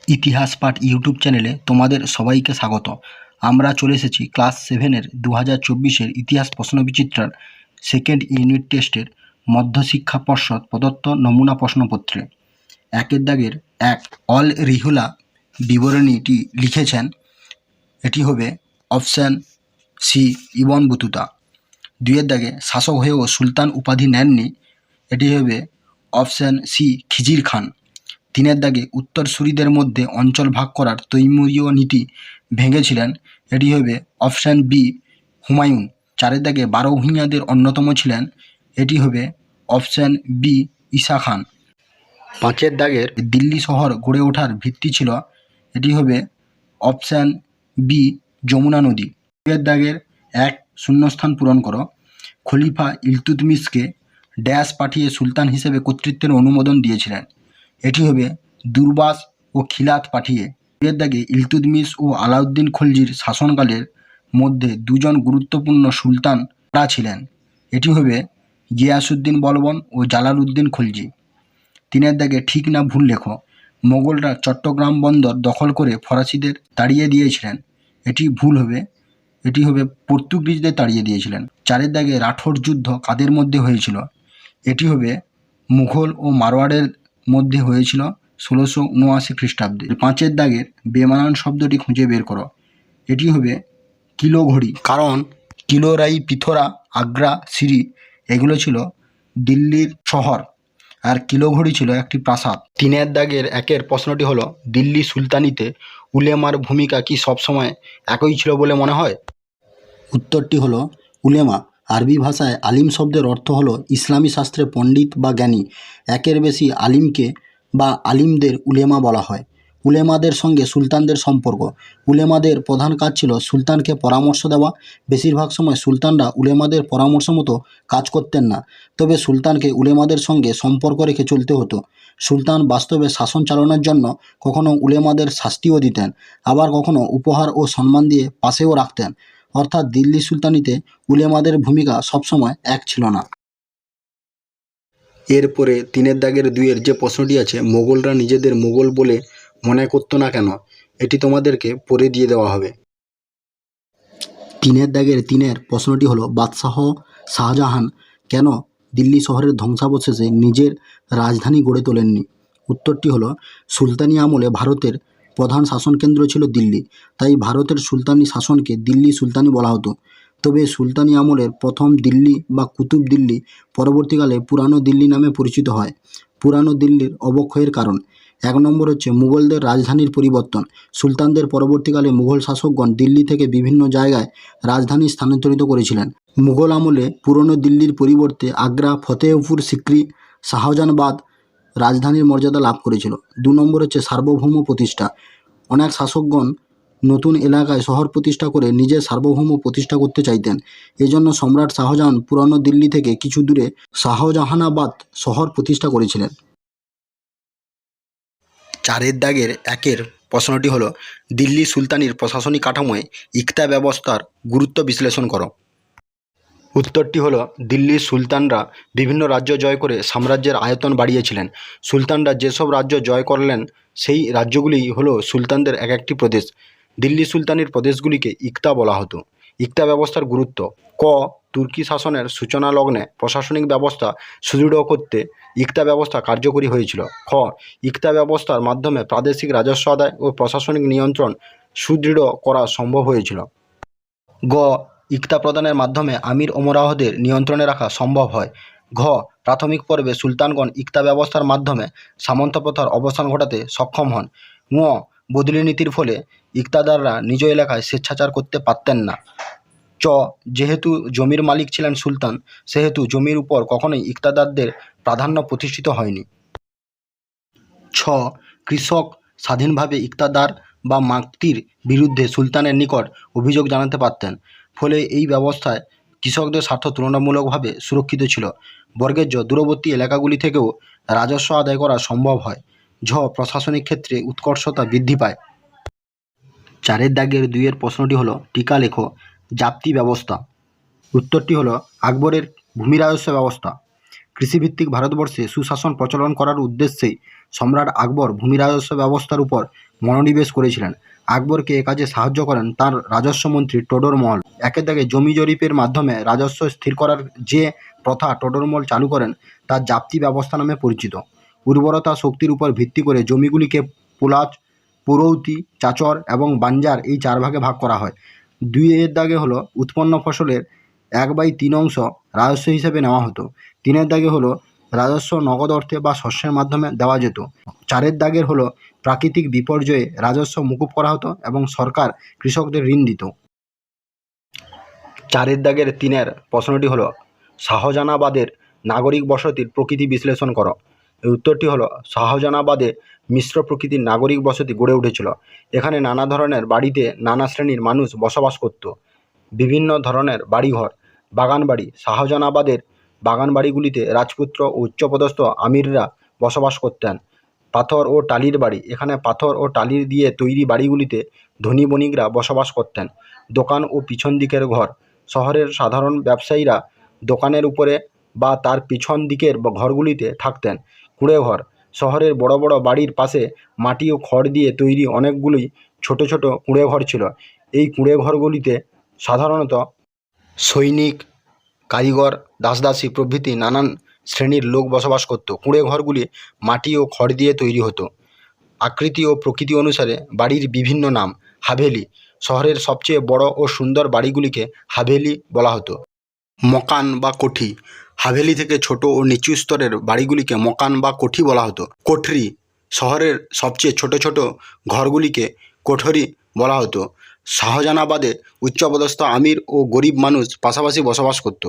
ইতিহাস পাঠ ইউটিউব চ্যানেলে তোমাদের সবাইকে স্বাগত। আমরা চলে এসেছি ক্লাস 7-এর 2024-এর ইতিহাস প্রশ্নবিচিত্রার সেকেন্ড ইউনিট টেস্টের মধ্যশিক্ষা পর্ষদ প্রদত্ত নমুনা প্রশ্নপত্রে। একের দাগের এক, অল রিহুলা বিবরণীটি লিখেছেন, এটি হবে অপশান সি ইবন বতুতা। দুইয়ের দাগে শাসক হয়েও সুলতান উপাধি নেননি, এটি হবে অপশান সি খিজির খান। তিনের দাগে উত্তরসূরিদের মধ্যে অঞ্চল ভাগ করার তৈমুরীয় নীতি ভেঙেছিলেন, এটি হবে অপশান বি হুমায়ুন। চারের দাগে 12 ভূঁইয়াদের অন্যতম ছিলেন, এটি হবে অপশান বি ঈসা খান। পাঁচের দাগের দিল্লি শহর গড়ে ওঠার ভিত্তি ছিল, এটি হবে অপশান বি যমুনা নদী। দুইয়ের দাগের এক, শূন্যস্থান পূরণ করো। খলিফা ইলতুৎমিশকে ড্যাশ পাঠিয়ে সুলতান হিসেবে কর্তৃত্বের অনুমোদন দিয়েছিলেন, এটি হবে দুর্বাস ও খিলাত পাঠিয়ে। এর দাগে ইলতুৎমিশ ও আলাউদ্দিন খলজির শাসনকালের মধ্যে দুজন গুরুত্বপূর্ণ সুলতানরা ছিলেন, এটি হবে গিয়াসউদ্দিন বলবন ও জালালউদ্দিন খলজি। তিনের দাগে ঠিক না ভুল লেখো। মোগলরা চট্টগ্রাম বন্দর দখল করে ফরাসিদের তাড়িয়ে দিয়েছিলেন, এটি ভুল হবে, এটি হবে পর্তুগিজদের তাড়িয়ে দিয়েছিলেন। চারের দাগে রাঠোর যুদ্ধ কাদের মধ্যে হয়েছিল, এটি হবে মুঘল ও মারোয়াড়ের মধ্যে হয়েছিল 1679 খ্রিস্টাব্দে। পাঁচের দাগের বেমানান শব্দটি খুঁজে বের করো, এটি হবে কিলো ঘড়ি, কারণ কিলো, রাই, পিথোরা, আগ্রা, সিরি এগুলো ছিল দিল্লির শহর, আর কিলো ঘড়ি ছিল একটি প্রাসাদ। তিনের দাগের একের প্রশ্নটি হলো, দিল্লি সুলতানিতে উলেমার ভূমিকা কি সবসময় একই ছিল বলে মনে হয়? উত্তরটি হলো উলেমা। আরবি ভাষায় আলিম শব্দের অর্থ হলো ইসলামী শাস্ত্রে পণ্ডিত বা জ্ঞানী। একের বেশি আলিমকে বা আলিমদের উলেমা বলা হয়। উলেমাদের সঙ্গে সুলতানদের সম্পর্ক। উলেমাদের প্রধান কাজ ছিল সুলতানকে পরামর্শ দেওয়া। বেশিরভাগ সময় সুলতানরা উলেমাদের পরামর্শ মতো কাজ করতেন না, তবে সুলতানকে উলেমাদের সঙ্গে সম্পর্ক রেখে চলতে হতো। সুলতান বাস্তবে শাসন চালানোর জন্য কখনো উলেমাদের শাস্তিও দিতেন, আবার কখনো উপহার ও সম্মান দিয়ে পাশেও রাখতেন। অর্থাৎ দিল্লি সুলতানিতে উলেমাদের ভূমিকা সবসময় এক ছিল না। এরপরে তিনের দাগের দুইয়ের যে প্রশ্নটি আছে, মোগলরা নিজেদের মোগল বলে মনে করতো না কেন, এটি তোমাদেরকে পড়ে দিয়ে দেওয়া হবে। তিনের দাগের তিনের প্রশ্নটি হলো, বাদশাহ শাহজাহান কেন দিল্লি শহরের ধ্বংসাবশেষে নিজের রাজধানী গড়ে তোলেননি? উত্তরটি হলো, সুলতানি আমলে ভারতের প্রধান শাসনকেন্দ্র ছিল দিল্লি, তাই ভারতের সুলতানি শাসনকে দিল্লি সুলতানি বলা হতো। তবে সুলতানি আমলের প্রথম দিল্লি বা কুতুব দিল্লি পরবর্তীকালে পুরানো দিল্লি নামে পরিচিত হয়। পুরানো দিল্লির অবক্ষয়ের কারণ, এক নম্বর হচ্ছে মুঘলদের রাজধানীর পরিবর্তন। সুলতানদের পরবর্তীকালে মুঘল শাসকগণ দিল্লি থেকে বিভিন্ন জায়গায় রাজধানী স্থানান্তরিত করেছিলেন। মুঘল আমলে পুরনো দিল্লির পরিবর্তে আগ্রা, ফতেহপুর সিক্রি, শাহজাহানবাদ রাজধানীর মর্যাদা লাভ করেছিল। দু নম্বর হচ্ছে সার্বভৌম প্রতিষ্ঠা। অনেক শাসকগণ নতুন এলাকায় শহর প্রতিষ্ঠা করে নিজের সার্বভৌম প্রতিষ্ঠা করতে চাইতেন। এজন্য সম্রাট শাহজাহান পুরানো দিল্লি থেকে কিছু দূরে শাহজাহানাবাদ শহর প্রতিষ্ঠা করেছিলেন। চারের দাগের একের প্রশ্নটি হলো, দিল্লি সুলতানির প্রশাসনিক কাঠামোয় ইকতা ব্যবস্থার গুরুত্ব বিশ্লেষণ করো। উত্তরটি হলো, দিল্লির সুলতানরা বিভিন্ন রাজ্য জয় করে সাম্রাজ্যের আয়তন বাড়িয়েছিলেন। সুলতানরা যেসব রাজ্য জয় করলেন সেই রাজ্যগুলি হলো সুলতানদের এক একটি প্রদেশ। দিল্লি সুলতানির প্রদেশগুলিকে ইকতা বলা হতো। ইকতা ব্যবস্থার গুরুত্ব, ক, তুর্কি শাসনের সূচনা লগ্নে প্রশাসনিক ব্যবস্থা সুদৃঢ় করতে ইকতা ব্যবস্থা কার্যকরী হয়েছিল। খ, ইকতা ব্যবস্থার মাধ্যমে প্রাদেশিক রাজস্ব আদায় ও প্রশাসনিক নিয়ন্ত্রণ সুদৃঢ় করা সম্ভব হয়েছিল। গ, ইকতা প্রদানের মাধ্যমে আমির ওমরাহদের নিয়ন্ত্রণে রাখা সম্ভব হয়। ঘ, প্রাথমিক পর্বে সুলতানগণ ইকতা ব্যবস্থার মাধ্যমে সামন্ত প্রথার অবসান ঘটাতে সক্ষম হন। ঙ, বদলি নীতির ফলে ইকতাদাররা নিজ এলাকায় স্বেচ্ছাচার করতে পারতেন না। চ, যেহেতু জমির মালিক ছিলেন সুলতান, সেহেতু জমির উপর কখনোই ইকতাদারদের প্রাধান্য প্রতিষ্ঠিত হয়নি। ছ, কৃষক স্বাধীনভাবে ইকতাদার বা মাক্তির বিরুদ্ধে সুলতানের নিকট অভিযোগ জানাতে পারতেন, ফলে এই ব্যবস্থায় কৃষকদের স্বার্থ তুলনামূলকভাবে সুরক্ষিত ছিল। বর্গের জ, দূরবর্তী এলাকাগুলি থেকেও রাজস্ব আদায় করা সম্ভব হয়। ঝ, প্রশাসনিক ক্ষেত্রে উৎকর্ষতা বৃদ্ধি পায়। চারের দাগের দুইয়ের প্রশ্নটি হলো, টিকা লেখো। জাপ্তি ব্যবস্থা। উত্তরটি হলো আকবরের ভূমি রাজস্ব ব্যবস্থা। কৃষিভিত্তিক ভারতবর্ষে সুশাসন প্রচলন করার উদ্দেশ্যেই সম্রাট আকবর ভূমি রাজস্ব ব্যবস্থার উপর মনোনিবেশ করেছিলেন। আকবরকে এ কাজে সাহায্য করেন তাঁর রাজস্ব মন্ত্রী টোডরমল। একের দাগে জমি জরিপের মাধ্যমে রাজস্ব স্থির করার যে প্রথা টোডরমল চালু করেন তা জাপ্তি ব্যবস্থা নামে পরিচিত। উর্বরতা শক্তির উপর ভিত্তি করে জমিগুলিকে পোলাচ, পুরৌতি, চাচর এবং বাঞ্জার এই 4 ভাগে ভাগ করা হয়। 2 এর দাগে হলো উৎপন্ন ফসলের 1/3 অংশ রাজস্ব হিসেবে নেওয়া হতো। 3 এর দাগে হলো রাজস্ব নগদ অর্থে বা শস্যের মাধ্যমে দেওয়া যেত। 4 এর দাগের হলো প্রাকৃতিক বিপর্যয়ে রাজস্ব মুকুব করা হতো এবং সরকার কৃষকদের ঋণ দিত। 4 এর দাগের 3 এর প্রশ্নটি হলো শাহজাহানাবাদের নাগরিক বসতির প্রকৃতি বিশ্লেষণ করো। এই উত্তরটি হলো শাহজাহানাবাদে মিশ্র প্রকৃতির নাগরিক বসতি গড়ে উঠেছিল। এখানে নানা ধরনের বাড়িতে নানা শ্রেণীর মানুষ বসবাস করত। বিভিন্ন ধরনের বাড়িঘর, বাগানবাড়ি। শাহজাহানাবাদের বাগানবাড়িগুলিতে রাজপুত্র ও উচ্চপদস্থ আমিররা বসবাস করতেন। পাথর ও টালির বাড়ি। এখানে পাথর ও টালির দিয়ে তৈরি বাড়িগুলিতে ধনী বণিকরা বসবাস করতেন। দোকান ও পিছন দিকের ঘর। শহরের সাধারণ ব্যবসায়ীরা দোকানের উপরে বা তার পিছন দিকের ঘরগুলিতে থাকতেন। কুঁড়ে ঘর। শহরের বড় বড় বাড়ির পাশে মাটি ও খড় দিয়ে তৈরি অনেকগুলি ছোট ছোট কুঁড়ে ঘর ছিল। এই কুঁড়ে ঘরগুলিতে সাধারণত সৈনিক, কারিগর, দাসদাসী প্রভৃতি নানান শ্রেণীর লোক বসবাস করত। কুঁড়ে ঘরগুলি মাটি ও খড় দিয়ে তৈরি হতো। আকৃতি ও প্রকৃতি অনুসারে বাড়ির বিভিন্ন নাম। হাভেলি। শহরের সবচেয়ে বড় ও সুন্দর বাড়িগুলিকে হাভেলি বলা হতো। মকান বা কোঠি। হাভেলি থেকে ছোট ও নিচু স্তরের বাড়িগুলিকে মকান বা কোঠি বলা হতো। কোঠরি। শহরের সবচেয়ে ছোট ছোট ঘরগুলিকে কোঠরি বলা হতো। শাহজাহানাবাদে উচ্চপদস্থ আমির ও গরিব মানুষ পাশাপাশি বসবাস করত।